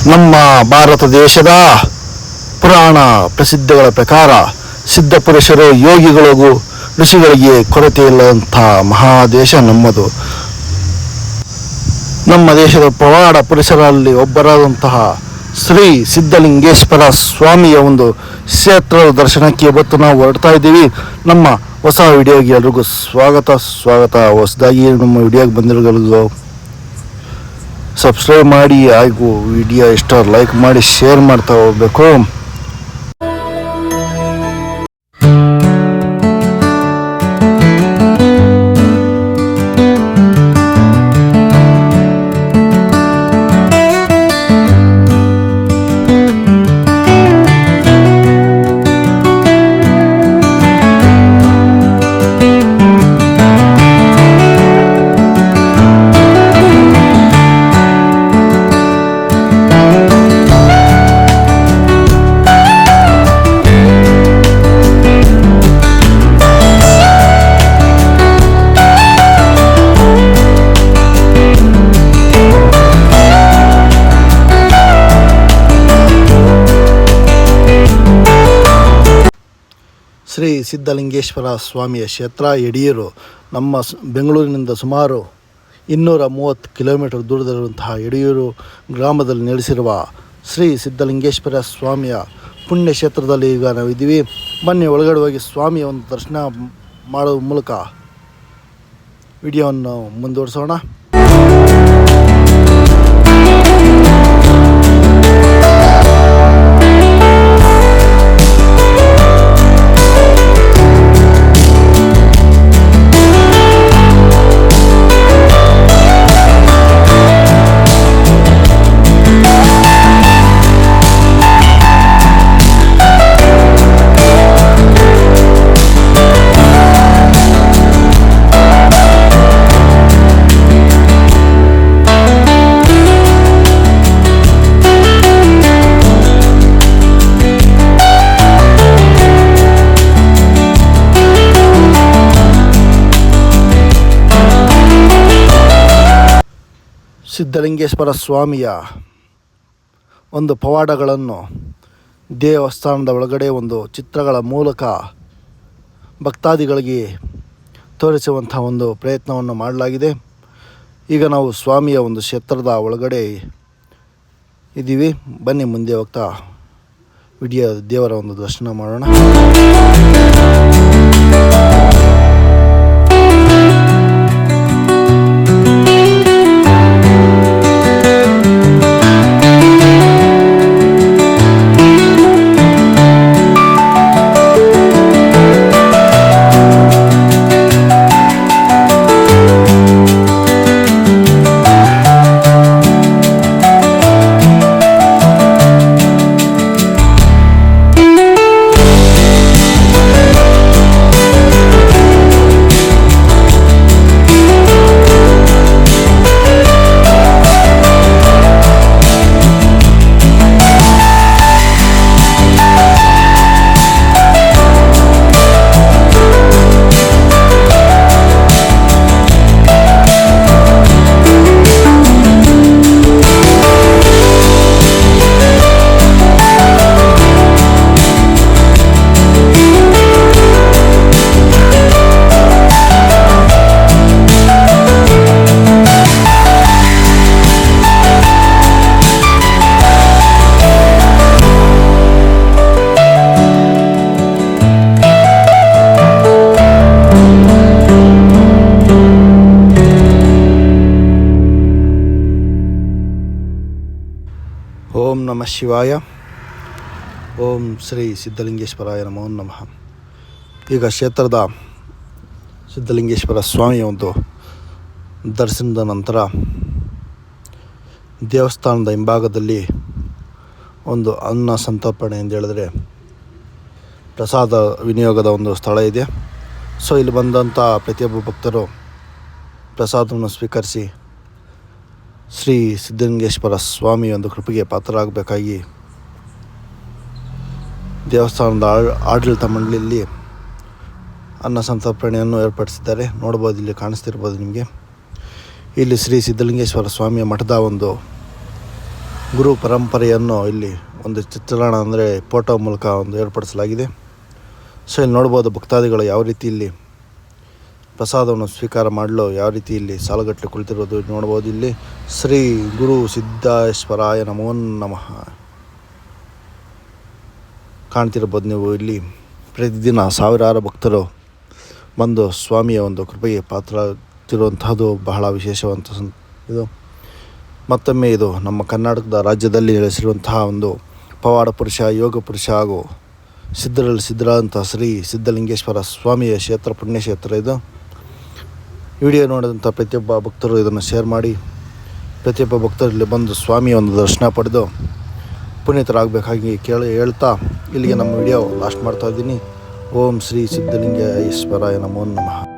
ನಮ್ಮ ಭಾರತ ದೇಶದ ಪುರಾಣ ಪ್ರಸಿದ್ಧಗಳ ಪ್ರಕಾರ ಸಿದ್ಧಪುರುಷರು ಯೋಗಿಗಳಿಗೂ ಋಷಿಗಳಿಗೆ ಕೊರತೆ ಇಲ್ಲದಂಥ ಮಹಾದೇಶ ನಮ್ಮದು. ನಮ್ಮ ದೇಶದ ಪವಾಡ ಪುರುಷರಲ್ಲಿ ಒಬ್ಬರಾದಂತಹ ಶ್ರೀ ಸಿದ್ಧಲಿಂಗೇಶ್ವರ ಸ್ವಾಮಿಯ ಒಂದು ಕ್ಷೇತ್ರದ ದರ್ಶನಕ್ಕೆ ಇವತ್ತು ನಾವು ಹೊರಡ್ತಾ ಇದ್ದೀವಿ. ನಮ್ಮ ಹೊಸ ವಿಡಿಯೋಗೆ ಎಲ್ರಿಗೂ ಸ್ವಾಗತ. ಹೊಸದಾಗಿ ನಮ್ಮ ವಿಡಿಯೋಗೆ ಬಂದಿರೋರಿಗೂ ಸಬ್ಸ್ಕ್ರೈಬ್ ಮಾಡಿ, ಹಾಗೂ ವಿಡಿಯೋ ಇಷ್ಟ ಲೈಕ್ ಮಾಡಿ ಶೇರ್ ಮಾಡ್ತಾ ಹೋಗ್ಬೇಕು. ಶ್ರೀ ಸಿದ್ಧಲಿಂಗೇಶ್ವರ ಸ್ವಾಮಿಯ ಕ್ಷೇತ್ರ ಯಡಿಯೂರು. ನಮ್ಮ ಬೆಂಗಳೂರಿನಿಂದ ಸುಮಾರು 230 ಕಿಲೋಮೀಟರ್ ದೂರದಲ್ಲಿರುವಂತಹ ಯಡಿಯೂರು ಗ್ರಾಮದಲ್ಲಿ ನೆಲೆಸಿರುವ ಶ್ರೀ ಸಿದ್ಧಲಿಂಗೇಶ್ವರ ಸ್ವಾಮಿಯ ಪುಣ್ಯ ಕ್ಷೇತ್ರದಲ್ಲಿ ಈಗ ನಾವಿದ್ದೀವಿ. ಬನ್ನಿ ಒಳಗಡೆ ಹೋಗಿ ಸ್ವಾಮಿಯ ಒಂದು ದರ್ಶನ ಮಾಡುವ ಮೂಲಕ ವಿಡಿಯೋವನ್ನು ಮುಂದುವರಿಸೋಣ. ಸಿದ್ಧಲಿಂಗೇಶ್ವರ ಸ್ವಾಮಿಯ ಒಂದು ಪವಾಡಗಳನ್ನು ದೇವಸ್ಥಾನದ ಒಳಗಡೆ ಒಂದು ಚಿತ್ರಗಳ ಮೂಲಕ ಭಕ್ತಾದಿಗಳಿಗೆ ತೋರಿಸುವಂಥ ಒಂದು ಪ್ರಯತ್ನವನ್ನು ಮಾಡಲಾಗಿದೆ. ಈಗ ನಾವು ಸ್ವಾಮಿಯ ಒಂದು ಕ್ಷೇತ್ರದ ಒಳಗಡೆ ಇದ್ದೀವಿ. ಬನ್ನಿ ಮುಂದೆ ಹೋಗ್ತಾ ದೇವರ ಒಂದು ದರ್ಶನ ಮಾಡೋಣ. ಓಂ ನಮಃ ಶಿವಾಯ. ಓಂ ಶ್ರೀ ಸಿದ್ಧಲಿಂಗೇಶ್ವರಾಯ ನಮೋ ನಮಃ. ಈಗ ಕ್ಷೇತ್ರದ ಸಿದ್ಧಲಿಂಗೇಶ್ವರ ಸ್ವಾಮಿಯ ಒಂದು ದರ್ಶನದ ನಂತರ ದೇವಸ್ಥಾನದ ಹಿಂಭಾಗದಲ್ಲಿ ಒಂದು ಅನ್ನ ಸಂತರ್ಪಣೆ ಎಂದು ಹೇಳಿದ್ರೆ ಪ್ರಸಾದ ವಿನಿಯೋಗದ ಒಂದು ಸ್ಥಳ ಇದೆ. ಸೊ ಇಲ್ಲಿ ಬಂದಂಥ ಪ್ರತಿಯೊಬ್ಬ ಭಕ್ತರು ಪ್ರಸಾದವನ್ನು ಸ್ವೀಕರಿಸಿ ಶ್ರೀ ಸಿದ್ಧಲಿಂಗೇಶ್ವರ ಸ್ವಾಮಿ ಒಂದು ಕೃಪೆಗೆ ಪಾತ್ರರಾಗಬೇಕಾಗಿ ದೇವಸ್ಥಾನದ ಆಡಳಿತ ಮಂಡಳಿಯಲ್ಲಿ ಅನ್ನ ಸಂತರ್ಪಣೆಯನ್ನು ಏರ್ಪಡಿಸಿದ್ದಾರೆ. ನೋಡ್ಬೋದು, ಇಲ್ಲಿ ಕಾಣಿಸ್ತಿರ್ಬೋದು ನಿಮಗೆ. ಇಲ್ಲಿ ಶ್ರೀ ಸಿದ್ಧಲಿಂಗೇಶ್ವರ ಸ್ವಾಮಿಯ ಮಠದ ಒಂದು ಗುರು ಪರಂಪರೆಯನ್ನು ಇಲ್ಲಿ ಒಂದು ಚಿತ್ರಣ ಅಂದರೆ ಫೋಟೋ ಮೂಲಕ ಒಂದು ಏರ್ಪಡಿಸಲಾಗಿದೆ. ಸೊ ಇಲ್ಲಿ ನೋಡ್ಬೋದು ಭಕ್ತಾದಿಗಳು ಯಾವ ರೀತಿ ಇಲ್ಲಿ ಪ್ರಸಾದವನ್ನು ಸ್ವೀಕಾರ ಮಾಡಲು ಯಾವ ರೀತಿ ಇಲ್ಲಿ ಸಾಲುಗಟ್ಟಲೆ ಕುಳಿತಿರೋದು ನೋಡ್ಬೋದು. ಇಲ್ಲಿ ಶ್ರೀ ಗುರು ಸಿದ್ದೇಶ್ವರಾಯ ನಮೋ ನಮಃ ಕಾಣ್ತಿರ್ಬೋದು ನೀವು. ಇಲ್ಲಿ ಪ್ರತಿದಿನ ಸಾವಿರಾರು ಭಕ್ತರು ಬಂದು ಸ್ವಾಮಿಯ ಒಂದು ಕೃಪೆಗೆ ಪಾತ್ರರಾಗ್ತಿರುವಂತಹದ್ದು ಬಹಳ ವಿಶೇಷವಂತ ಇದು. ಮತ್ತೊಮ್ಮೆ ಇದು ನಮ್ಮ ಕರ್ನಾಟಕದ ರಾಜ್ಯದಲ್ಲಿ ನೆಲೆಸಿರುವಂತಹ ಒಂದು ಪವಾಡ ಪುರುಷ, ಯೋಗ ಪುರುಷ ಹಾಗೂ ಸಿದ್ಧರಲ್ಲಿ ಸಿದ್ಧರಾದಂಥ ಶ್ರೀ ಸಿದ್ಧಲಿಂಗೇಶ್ವರ ಸ್ವಾಮಿಯ ಕ್ಷೇತ್ರ, ಪುಣ್ಯಕ್ಷೇತ್ರ ಇದು. ವಿಡಿಯೋ ನೋಡಿದಂಥ ಪ್ರತಿಯೊಬ್ಬ ಭಕ್ತರು ಇದನ್ನು ಶೇರ್ ಮಾಡಿ ಪ್ರತಿಯೊಬ್ಬ ಭಕ್ತರಲ್ಲಿ ಬಂದು ಸ್ವಾಮಿಯ ಒಂದು ದರ್ಶನ ಪಡೆದು ಪುನೀತರಾಗಬೇಕಾಗಿ ಹೇಳ್ತಾ ಇಲ್ಲಿಗೆ ನಮ್ಮ ವಿಡಿಯೋ ಲಾಸ್ಟ್ ಮಾಡ್ತಾಯಿದ್ದೀನಿ. ಓಂ ಶ್ರೀ ಸಿದ್ಧಲಿಂಗೇಶ್ವರಾಯ ನಮೋ ನಮಃ.